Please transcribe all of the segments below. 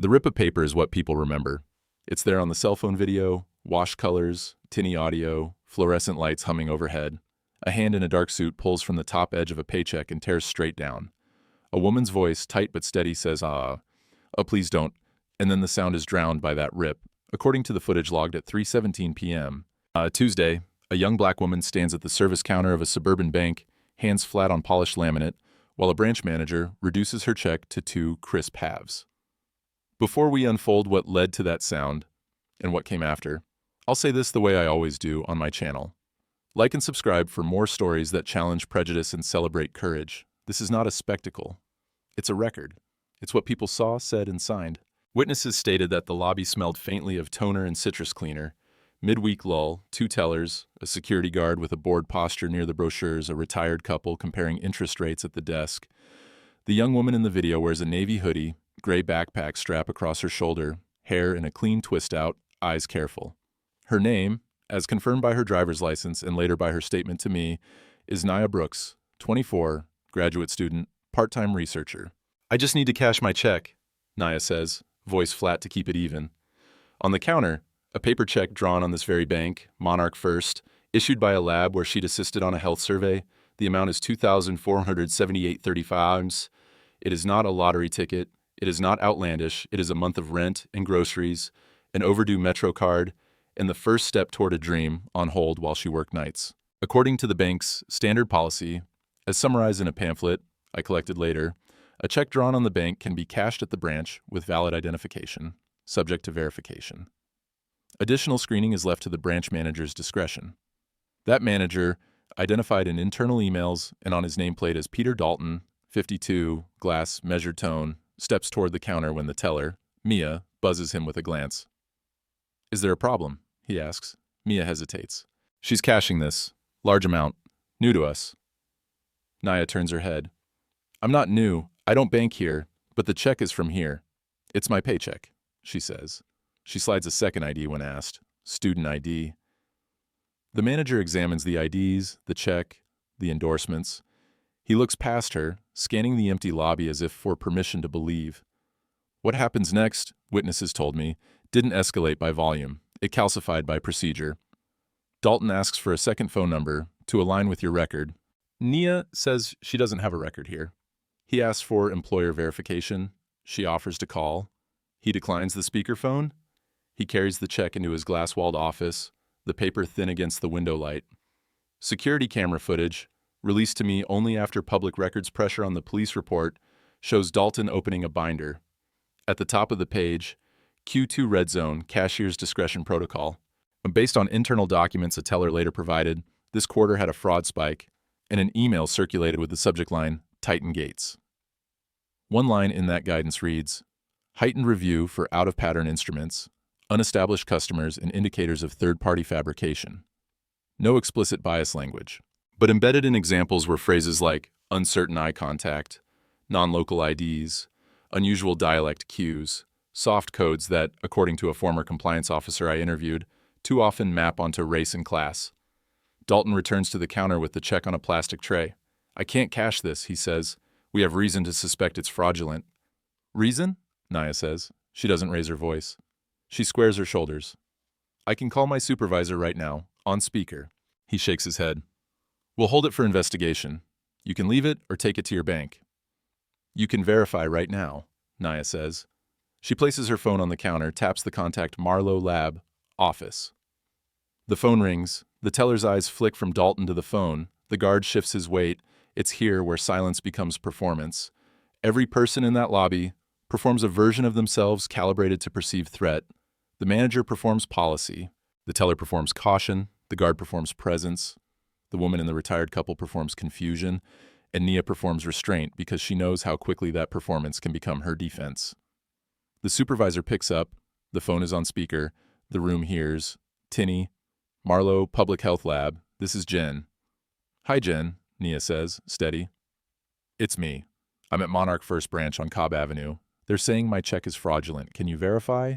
The rip of paper is what people remember. It's there on the cell phone video, wash colors, tinny audio, fluorescent lights humming overhead. A hand in a dark suit pulls from the top edge of a paycheck and tears straight down. A woman's voice, tight but steady, says, oh, please don't. And then the sound is drowned by that rip. According to the footage logged at 3:17 p.m. Tuesday, a young black woman stands at the service counter of a suburban bank, hands flat on polished laminate, while a branch manager reduces her check to 2 crisp halves. Before we unfold what led to that sound and what came after, I'll say this the way I always do on my channel. Like and subscribe for more stories that challenge prejudice and celebrate courage. This is not a spectacle. It's a record. It's what people saw, said, and signed. Witnesses stated that the lobby smelled faintly of toner and citrus cleaner. Midweek lull, 2 tellers, a security guard with a bored posture near the brochures, a retired couple comparing interest rates at the desk. The young woman in the video wears a navy hoodie, gray backpack strap across her shoulder, hair in a clean twist-out, eyes careful. Her name, as confirmed by her driver's license and later by her statement to me, is Nia Brooks, 24, graduate student, part-time researcher. I just need to cash my check, Nia says, voice flat to keep it even. On the counter, a paper check drawn on this very bank, Monarch First, issued by a lab where she'd assisted on a health survey. The amount is $2,478.35. It is not a lottery ticket. It is not outlandish. It is a month of rent and groceries, an overdue Metro card, and the first step toward a dream on hold while she worked nights. According to the bank's standard policy, as summarized in a pamphlet I collected later, a check drawn on the bank can be cashed at the branch with valid identification, subject to verification. Additional screening is left to the branch manager's discretion. That manager, identified in internal emails and on his nameplate as Peter Dalton, 52, glass, measured tone, steps toward the counter when the teller, Mia, buzzes him with a glance. Is there a problem? He asks. Mia hesitates. She's cashing this. Large amount. New to us. Nia turns her head. I'm not new. I don't bank here, but the check is from here. It's my paycheck, she says. She slides a second ID when asked. Student ID. The manager examines the IDs, the check, the endorsements. He looks past her, scanning the empty lobby as if for permission to believe. What happens next, witnesses told me, didn't escalate by volume. It calcified by procedure. Dalton asks for a second phone number to align with your record. Nia says she doesn't have a record here. He asks for employer verification. She offers to call. He declines the speakerphone. He carries the check into his glass-walled office, the paper thin against the window light. Security camera footage, released to me only after public records pressure on the police report, shows Dalton opening a binder. At the top of the page, Q2 Red Zone, Cashier's Discretion Protocol. Based on internal documents a teller later provided, this quarter had a fraud spike, and an email circulated with the subject line, Titan Gates. One line in that guidance reads, heightened review for out-of-pattern instruments, unestablished customers, and indicators of third-party fabrication. No explicit bias language, but embedded in examples were phrases like uncertain eye contact, non-local IDs, unusual dialect cues, soft codes that, according to a former compliance officer I interviewed, too often map onto race and class. Dalton returns to the counter with the check on a plastic tray. I can't cash this, he says. We have reason to suspect it's fraudulent. Reason? Nia says. She doesn't raise her voice. She squares her shoulders. I can call my supervisor right now, on speaker. He shakes his head. We'll hold it for investigation. You can leave it or take it to your bank. You can verify right now, Nia says. She places her phone on the counter, taps the contact Marlowe Lab, office. The phone rings. The teller's eyes flick from Dalton to the phone. The guard shifts his weight. It's here where silence becomes performance. Every person in that lobby performs a version of themselves calibrated to perceive threat. The manager performs policy. The teller performs caution. The guard performs presence. The woman in the retired couple performs confusion. And Nia performs restraint because she knows how quickly that performance can become her defense. The supervisor picks up. The phone is on speaker. The room hears. Tinny. Marlowe Public Health Lab. This is Jen. Hi, Jen, Nia says, steady. It's me. I'm at Monarch First Branch on Cobb Avenue. They're saying my check is fraudulent. Can you verify?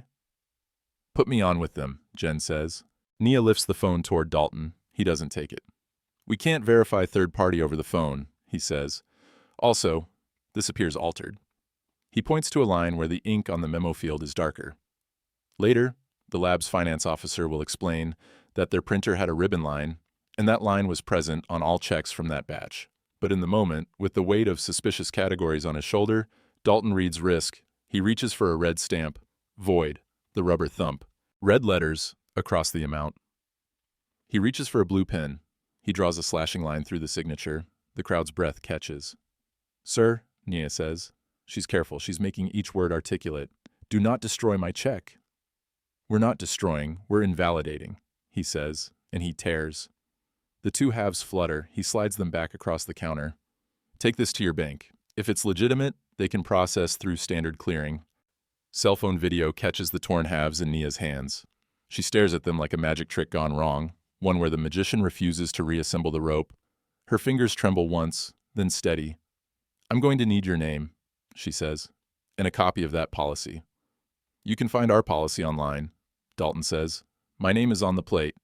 Put me on with them, Jen says. Nia lifts the phone toward Dalton. He doesn't take it. We can't verify third party over the phone, he says. Also, this appears altered. He points to a line where the ink on the memo field is darker. Later, the lab's finance officer will explain that their printer had a ribbon line, and that line was present on all checks from that batch. But in the moment, with the weight of suspicious categories on his shoulder, Dalton reads risk. He reaches for a red stamp. Void. The rubber thump. Red letters across the amount. He reaches for a blue pen. He draws a slashing line through the signature. The crowd's breath catches. "Sir," Nia says. She's careful. She's making each word articulate. "Do not destroy my check." "We're not destroying. We're invalidating," he says, and he tears. The two halves flutter. He slides them back across the counter. "Take this to your bank. If it's legitimate, they can process through standard clearing." Cell phone video catches the torn halves in Nia's hands. She stares at them like a magic trick gone wrong, one where the magician refuses to reassemble the rope. Her fingers tremble once, then steady. "I'm going to need your name," she says, "and a copy of that policy." "You can find our policy online," Dalton says. "My name is on the plate."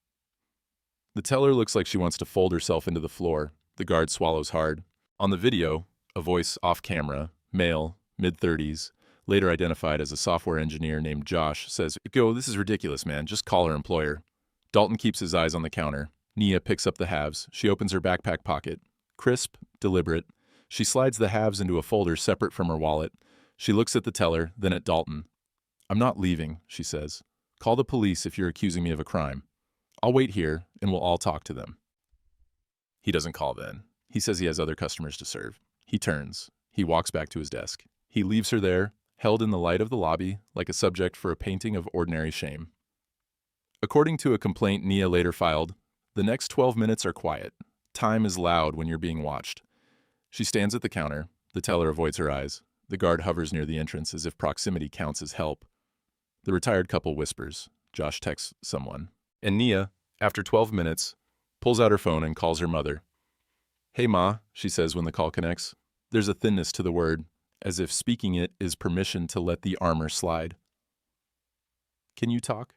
The teller looks like she wants to fold herself into the floor. The guard swallows hard. On the video, a voice off camera, male, mid-30s, later identified as a software engineer named Josh, says, "Go, this is ridiculous, man. Just call her employer." Dalton keeps his eyes on the counter. Nia picks up the halves. She opens her backpack pocket. Crisp, deliberate. She slides the halves into a folder separate from her wallet. She looks at the teller, then at Dalton. "I'm not leaving," she says. "Call the police if you're accusing me of a crime. I'll wait here, and we'll all talk to them." He doesn't call then. He says he has other customers to serve. He turns. He walks back to his desk. He leaves her there, held in the light of the lobby, like a subject for a painting of ordinary shame. According to a complaint Nia later filed, the next 12 minutes are quiet. Time is loud when you're being watched. She stands at the counter. The teller avoids her eyes. The guard hovers near the entrance as if proximity counts as help. The retired couple whispers. Josh texts someone. And Nia, after 12 minutes, pulls out her phone and calls her mother. "Hey, Ma," she says when the call connects. There's a thinness to the word, as if speaking it is permission to let the armor slide. "Can you talk?"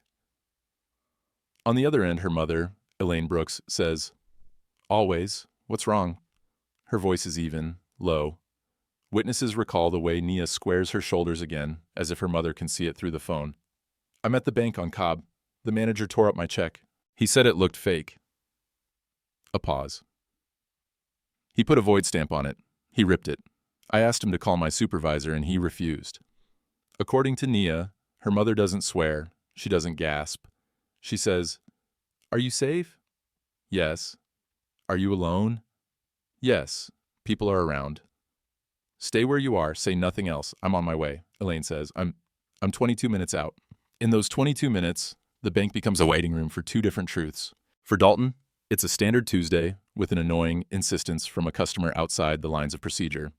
On the other end, her mother, Elaine Brooks, says, "Always. What's wrong?" Her voice is even, low. Witnesses recall the way Nia squares her shoulders again, as if her mother can see it through the phone. "I'm at the bank on Cobb. The manager tore up my check. He said it looked fake." A pause. "He put a void stamp on it. He ripped it. I asked him to call my supervisor and he refused." According to Nia, her mother doesn't swear. She doesn't gasp. She says, "Are you safe?" "Yes." "Are you alone?" "Yes. People are around." "Stay where you are. Say nothing else. I'm on my way," Elaine says. I'm 22 minutes out." In those 22 minutes, the bank becomes a waiting room for two different truths. For Dalton, it's a standard Tuesday with an annoying insistence from a customer outside the lines of procedure.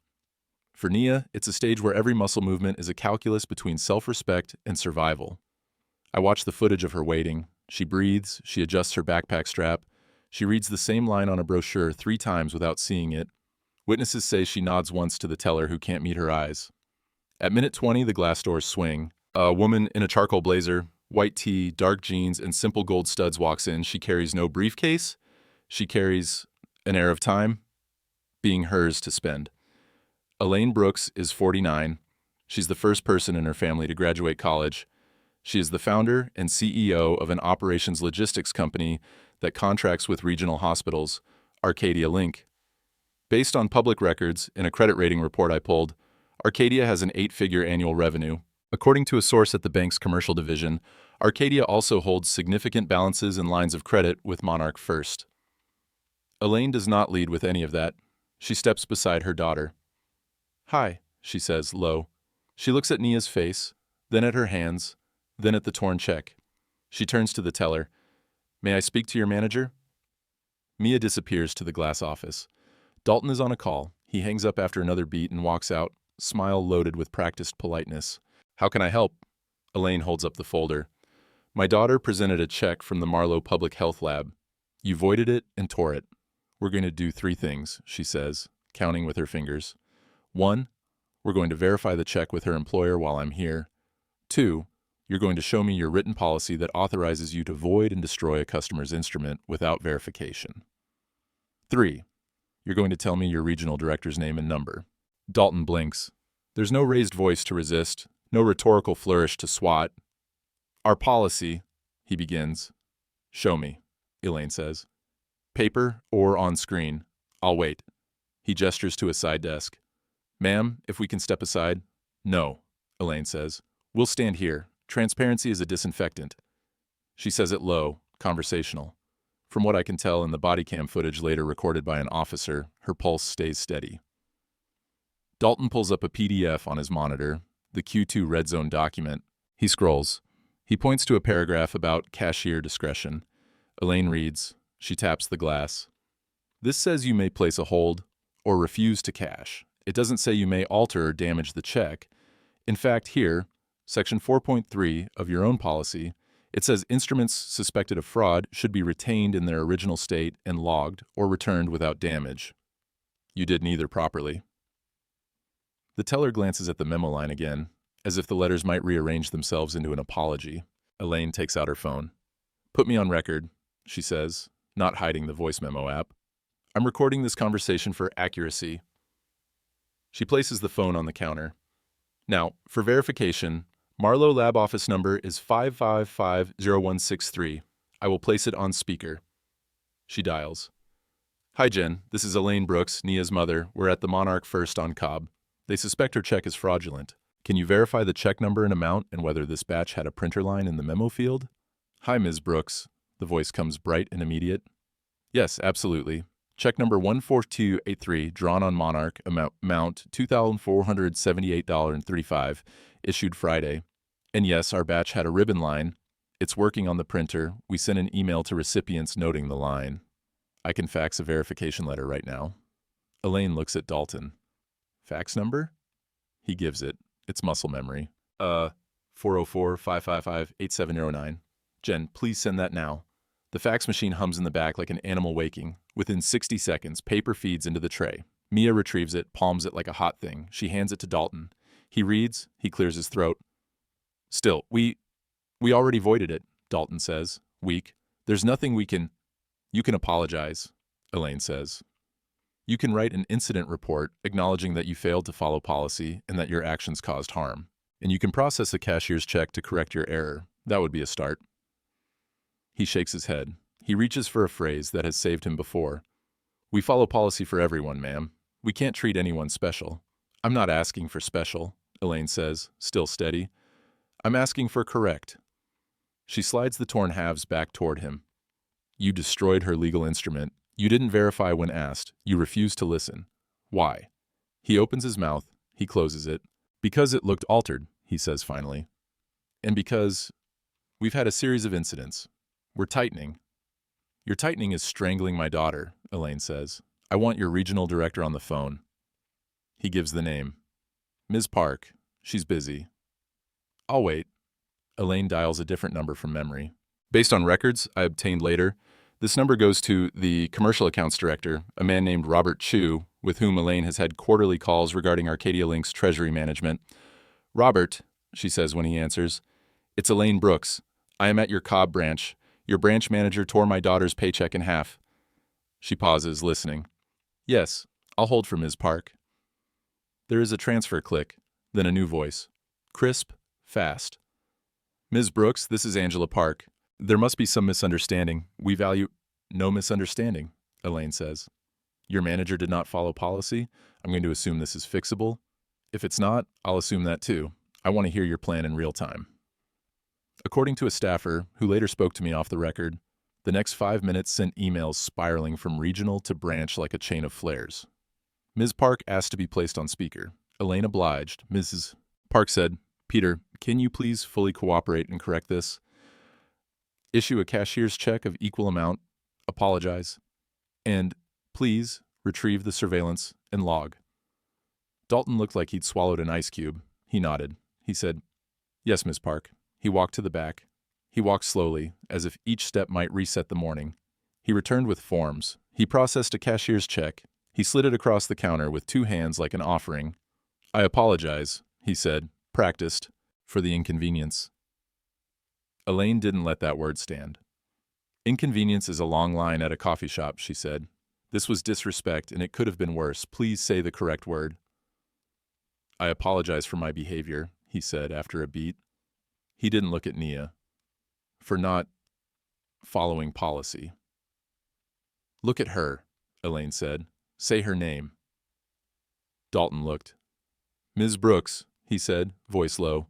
For Nia, it's a stage where every muscle movement is a calculus between self-respect and survival. I watch the footage of her waiting. She breathes, she adjusts her backpack strap. She reads the same line on a brochure 3 times without seeing it. Witnesses say she nods once to the teller who can't meet her eyes. At minute 20, the glass doors swing. A woman in a charcoal blazer, white tee, dark jeans, and simple gold studs walks in. She carries no briefcase. She carries an air of time, being hers to spend. Elaine Brooks is 49. She's the first person in her family to graduate college. She is the founder and CEO of an operations logistics company that contracts with regional hospitals, Arcadia Link. Based on public records and a credit rating report I pulled, Arcadia has an 8-figure annual revenue. According to a source at the bank's commercial division, Arcadia also holds significant balances and lines of credit with Monarch First. Elaine does not lead with any of that. She steps beside her daughter. "Hi," she says, low. She looks at Nia's face, then at her hands, then at the torn check. She turns to the teller. "May I speak to your manager?" Mia disappears to the glass office. Dalton is on a call. He hangs up after another beat and walks out, smile loaded with practiced politeness. "How can I help?" Elaine holds up the folder. "My daughter presented a check from the Marlow Public Health Lab. You voided it and tore it. We're going to do 3 things, she says, counting with her fingers. 1, we're going to verify the check with her employer while I'm here. 2, you're going to show me your written policy that authorizes you to void and destroy a customer's instrument without verification. 3, you're going to tell me your regional director's name and number." Dalton blinks. There's no raised voice to resist, no rhetorical flourish to swat. Our policy, he begins. Show me, Elaine says. Paper or on screen. I'll wait. He gestures to a side desk. Ma'am, if we can step aside. No, Elaine says. We'll stand here. Transparency is a disinfectant. She says it low, conversational. From what I can tell in the body cam footage later recorded by an officer, her pulse stays steady. Dalton pulls up a PDF on his monitor, the Q2 Red Zone document. He scrolls. He points to a paragraph about cashier discretion. Elaine reads. She taps the glass. This says you may place a hold or refuse to cash. It doesn't say you may alter or damage the check. In fact, here, Section 4.3 of your own policy, it says instruments suspected of fraud should be retained in their original state and logged or returned without damage. You did neither properly. The teller glances at the memo line again, as if the letters might rearrange themselves into an apology. Elaine takes out her phone. Put me on record, she says, not hiding the voice memo app. I'm recording this conversation for accuracy. She places the phone on the counter. Now, for verification, Marlowe lab office number is 5550163. I will place it on speaker. She dials. Hi, Jen. This is Elaine Brooks, Nia's mother. We're at the Monarch First on Cobb. They suspect her check is fraudulent. Can you verify the check number and amount and whether this batch had a printer line in the memo field? Hi, Ms. Brooks. The voice comes bright and immediate. Yes, absolutely. Check number 14283, drawn on Monarch, amount $2,478.35, issued Friday. And yes, our batch had a ribbon line. It's working on the printer. We sent an email to recipients noting the line. I can fax a verification letter right now. Elaine looks at Dalton. Fax number? He gives it. It's muscle memory. 404-555-8709. Jen, please send that now. The fax machine hums in the back like an animal waking. Within 60 seconds, paper feeds into the tray. Mia retrieves it, palms it like a hot thing. She hands it to Dalton. He reads. He clears his throat. Still, we already voided it, Dalton says, weak. There's nothing we can... You can apologize, Elaine says. You can write an incident report acknowledging that you failed to follow policy and that your actions caused harm. And you can process a cashier's check to correct your error. That would be a start. He shakes his head. He reaches for a phrase that has saved him before. We follow policy for everyone, ma'am. We can't treat anyone special. I'm not asking for special, Elaine says, still steady. I'm asking for correct. She slides the torn halves back toward him. You destroyed her legal instrument. You didn't verify when asked. You refused to listen. Why? He opens his mouth. He closes it. Because it looked altered, he says finally. And because we've had a series of incidents. We're tightening. Your tightening is strangling my daughter, Elaine says. I want your regional director on the phone. He gives the name. Ms. Park. She's busy. I'll wait. Elaine dials a different number from memory. Based on records I obtained later, this number goes to the commercial accounts director, a man named Robert Chu, with whom Elaine has had quarterly calls regarding Arcadia Link's treasury management. Robert, she says when he answers, it's Elaine Brooks. I am at your Cobb branch. Your branch manager tore my daughter's paycheck in half. She pauses, listening. Yes, I'll hold for Ms. Park. There is a transfer click, then a new voice. Crisp, fast. Ms. Brooks, this is Angela Park. There must be some misunderstanding. We value... No misunderstanding, Elaine says. Your manager did not follow policy? I'm going to assume this is fixable. If it's not, I'll assume that too. I want to hear your plan in real time. According to a staffer, who later spoke to me off the record, the next 5 minutes sent emails spiraling from regional to branch like a chain of flares. Ms. Park asked to be placed on speaker. Elaine obliged. Mrs. Park said, Peter, can you please fully cooperate and correct this? Issue a cashier's check of equal amount, apologize, and please retrieve the surveillance and log. Dalton looked like he'd swallowed an ice cube. He nodded. He said, Yes, Ms. Park. He walked to the back. He walked slowly, as if each step might reset the morning. He returned with forms. He processed a cashier's check. He slid it across the counter with 2 hands like an offering. I apologize, he said, practiced, for the inconvenience. Elaine didn't let that word stand. Inconvenience is a long line at a coffee shop, she said. This was disrespect, and it could have been worse. Please say the correct word. I apologize for my behavior, he said after a beat. He didn't look at Nia. For not following policy. Look at her, Elaine said. Say her name. Dalton looked. Ms. Brooks, he said, voice low.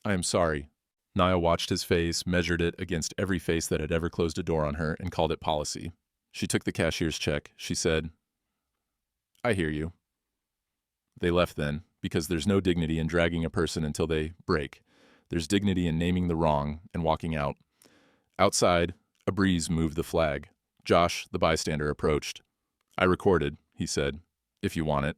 I am sorry. Nia watched his face, measured it against every face that had ever closed a door on her, and called it policy. She took the cashier's check. She said, I hear you. They left then, because there's no dignity in dragging a person until they break. There's dignity in naming the wrong and walking out. Outside, a breeze moved the flag. Josh, the bystander, approached. I recorded, he said, if you want it.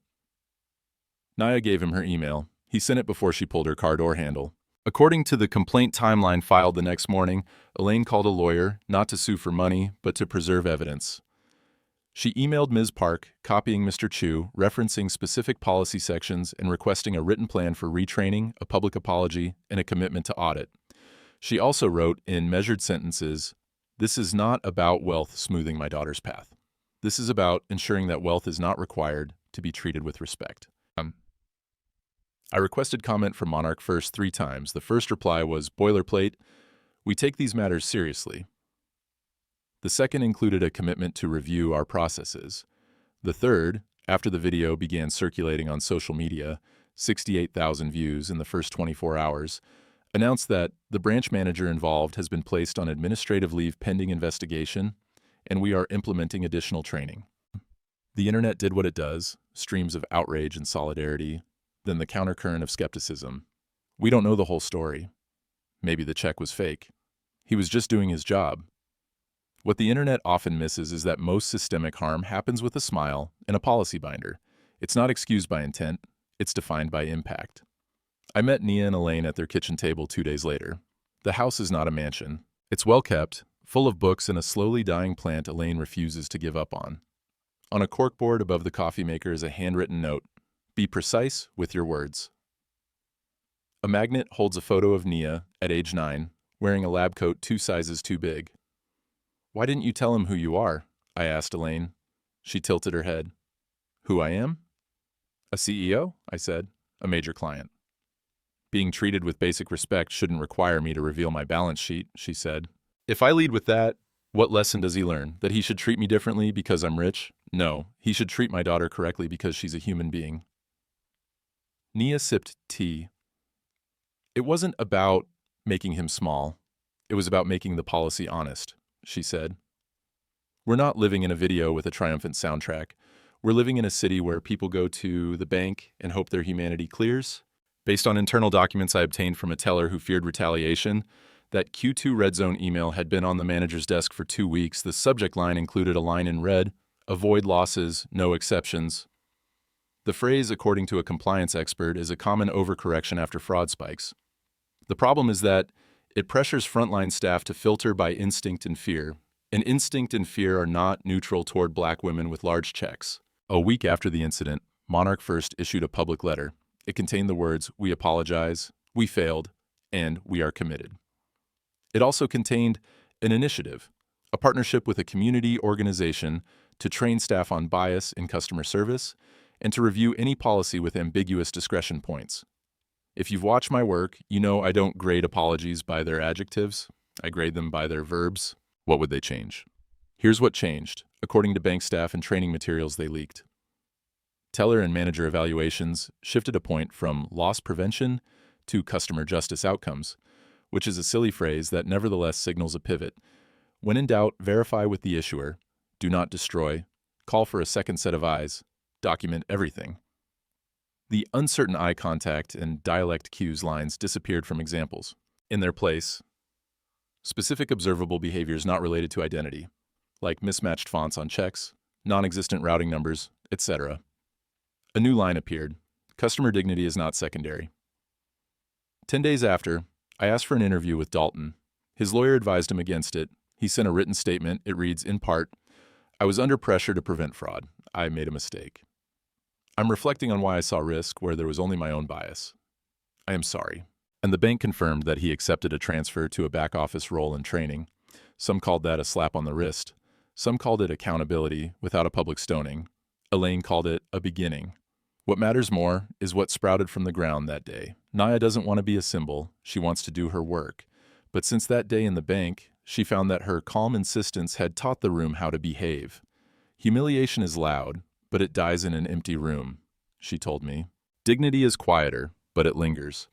Nia gave him her email. He sent it before she pulled her car door handle. According to the complaint timeline filed the next morning, Elaine called a lawyer, not to sue for money, but to preserve evidence. She emailed Ms. Park, copying Mr. Chu, referencing specific policy sections and requesting a written plan for retraining, a public apology, and a commitment to audit. She also wrote, in measured sentences, this is not about wealth smoothing my daughter's path. This is about ensuring that wealth is not required to be treated with respect. I requested comment from Monarch First 3 times. The first reply was, boilerplate, we take these matters seriously. The second included a commitment to review our processes. The third, after the video began circulating on social media, 68,000 views in the first 24 hours, announced that the branch manager involved has been placed on administrative leave pending investigation, and we are implementing additional training. The internet did what it does, streams of outrage and solidarity, then the countercurrent of skepticism. We don't know the whole story. Maybe the check was fake. He was just doing his job. What the internet often misses is that most systemic harm happens with a smile and a policy binder. It's not excused by intent, it's defined by impact. I met Nia and Elaine at their kitchen table 2 days later. The house is not a mansion. It's well kept, full of books and a slowly dying plant Elaine refuses to give up on. On a corkboard above the coffee maker is a handwritten note. Be precise with your words. A magnet holds a photo of Nia, at age 9, wearing a lab coat 2 sizes too big. Why didn't you tell him who you are? I asked Elaine. She tilted her head. Who I am? A CEO, I said, a major client. Being treated with basic respect shouldn't require me to reveal my balance sheet, she said. If I lead with that, what lesson does he learn? That he should treat me differently because I'm rich? No, he should treat my daughter correctly because she's a human being. Nia sipped tea. It wasn't about making him small. It was about making the policy honest, she said. We're not living in a video with a triumphant soundtrack. We're living in a city where people go to the bank and hope their humanity clears. Based on internal documents I obtained from a teller who feared retaliation, that Q2 Red Zone email had been on the manager's desk for 2 weeks. The subject line included a line in red, avoid losses, no exceptions. The phrase, according to a compliance expert, is a common overcorrection after fraud spikes. The problem is that it pressures frontline staff to filter by instinct and fear, and instinct and fear are not neutral toward black women with large checks. A week after the incident, Monarch First issued a public letter. It contained the words, "We apologize, we failed, and we are committed." It also contained an initiative, a partnership with a community organization to train staff on bias in customer service and to review any policy with ambiguous discretion points. If you've watched my work, you know I don't grade apologies by their adjectives. I grade them by their verbs. What would they change? Here's what changed, according to bank staff and training materials they leaked. Teller and manager evaluations shifted a point from loss prevention to customer justice outcomes, which is a silly phrase that nevertheless signals a pivot. When in doubt, verify with the issuer. Do not destroy. Call for a second set of eyes. Document everything. The uncertain eye contact and dialect cues lines disappeared from examples. In their place, specific observable behaviors not related to identity, like mismatched fonts on checks, non-existent routing numbers, etc. A new line appeared. Customer dignity is not secondary. 10 days after, I asked for an interview with Dalton. His lawyer advised him against it. He sent a written statement. It reads, in part, I was under pressure to prevent fraud. I made a mistake. I'm reflecting on why I saw risk where there was only my own bias. I am sorry. And the bank confirmed that he accepted a transfer to a back office role in training. Some called that a slap on the wrist. Some called it accountability without a public stoning. Elaine called it a beginning. What matters more is what sprouted from the ground that day. Naya doesn't want to be a symbol, she wants to do her work. But since that day in the bank, she found that her calm insistence had taught the room how to behave. Humiliation is loud, but it dies in an empty room, she told me. Dignity is quieter, but it lingers.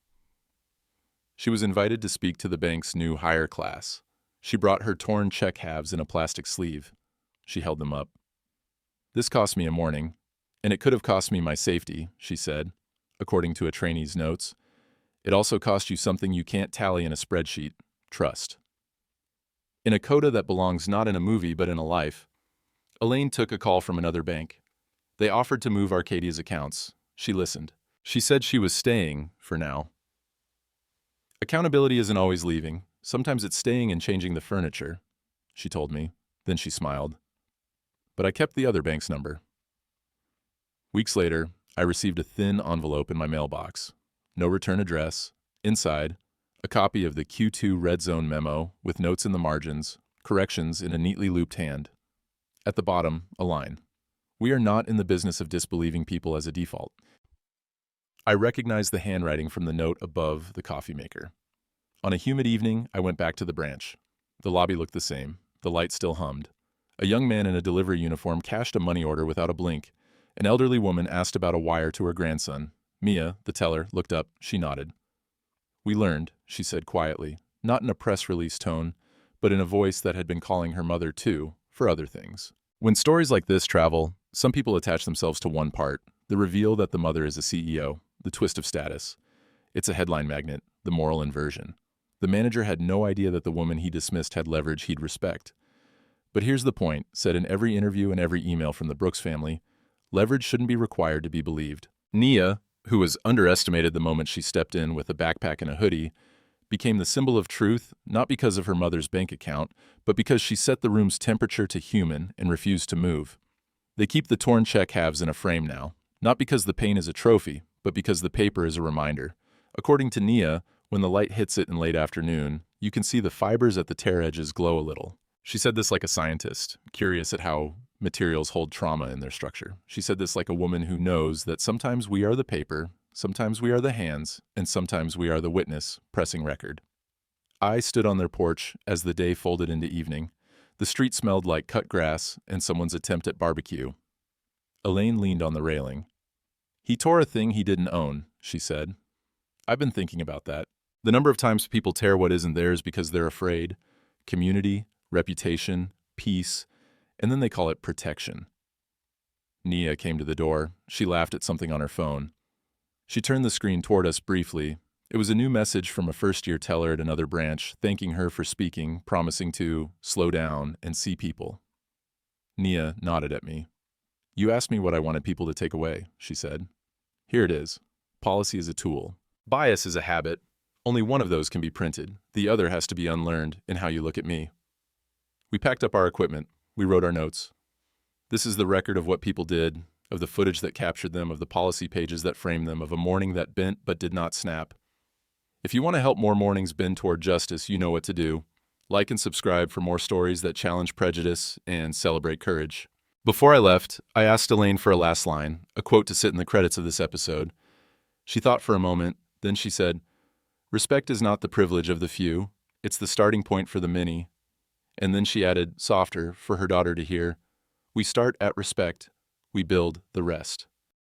She was invited to speak to the bank's new hire class. She brought her torn check halves in a plastic sleeve. She held them up. This cost me a morning, and it could have cost me my safety, she said, according to a trainee's notes. It also cost you something you can't tally in a spreadsheet: trust. In a coda that belongs not in a movie but in a life, Elaine took a call from another bank. They offered to move Arcadia's accounts. She listened. She said she was staying, for now. Accountability isn't always leaving. Sometimes it's staying and changing the furniture, she told me. Then she smiled. But I kept the other bank's number. Weeks later, I received a thin envelope in my mailbox. No return address. Inside, a copy of the Q2 Red Zone memo with notes in the margins, corrections in a neatly looped hand. At the bottom, a line. We are not in the business of disbelieving people as a default. I recognized the handwriting from the note above the coffee maker. On a humid evening, I went back to the branch. The lobby looked the same. The light still hummed. A young man in a delivery uniform cashed a money order without a blink. An elderly woman asked about a wire to her grandson. Mia, the teller, looked up. She nodded. We learned, she said quietly, not in a press release tone, but in a voice that had been calling her mother too, for other things. When stories like this travel, some people attach themselves to one part, the reveal that the mother is a CEO, the twist of status. It's a headline magnet, the moral inversion. The manager had no idea that the woman he dismissed had leverage he'd respect. But here's the point, said in every interview and every email from the Brooks family: leverage shouldn't be required to be believed. Nia, who was underestimated the moment she stepped in with a backpack and a hoodie, became the symbol of truth not because of her mother's bank account, but because she set the room's temperature to human and refused to move. They keep the torn check halves in a frame now, not because the pain is a trophy, but because the paper is a reminder. According to Nia, when the light hits it in late afternoon, you can see the fibers at the tear edges glow a little. She said this like a scientist, curious at how materials hold trauma in their structure. She said this like a woman who knows that sometimes we are the paper, sometimes we are the hands, and sometimes we are the witness, pressing record. I stood on their porch as the day folded into evening. The street smelled like cut grass and someone's attempt at barbecue. Elaine leaned on the railing. He tore a thing he didn't own, she said. I've been thinking about that. The number of times people tear what isn't theirs because they're afraid. Community, reputation, peace, and then they call it protection. Nia came to the door. She laughed at something on her phone. She turned the screen toward us briefly. It was a new message from a first-year teller at another branch, thanking her for speaking, promising to slow down and see people. Nia nodded at me. You asked me what I wanted people to take away, she said. Here it is. Policy is a tool. Bias is a habit. Only one of those can be printed. The other has to be unlearned in how you look at me. We packed up our equipment. We wrote our notes. This is the record of what people did, of the footage that captured them, of the policy pages that framed them, of a morning that bent but did not snap. If you want to help more mornings bend toward justice, you know what to do. Like and subscribe for more stories that challenge prejudice and celebrate courage. Before I left, I asked Elaine for a last line, a quote to sit in the credits of this episode. She thought for a moment, then she said, "Respect is not the privilege of the few, it's the starting point for the many." And then she added, softer, for her daughter to hear, "We start at respect, we build the rest."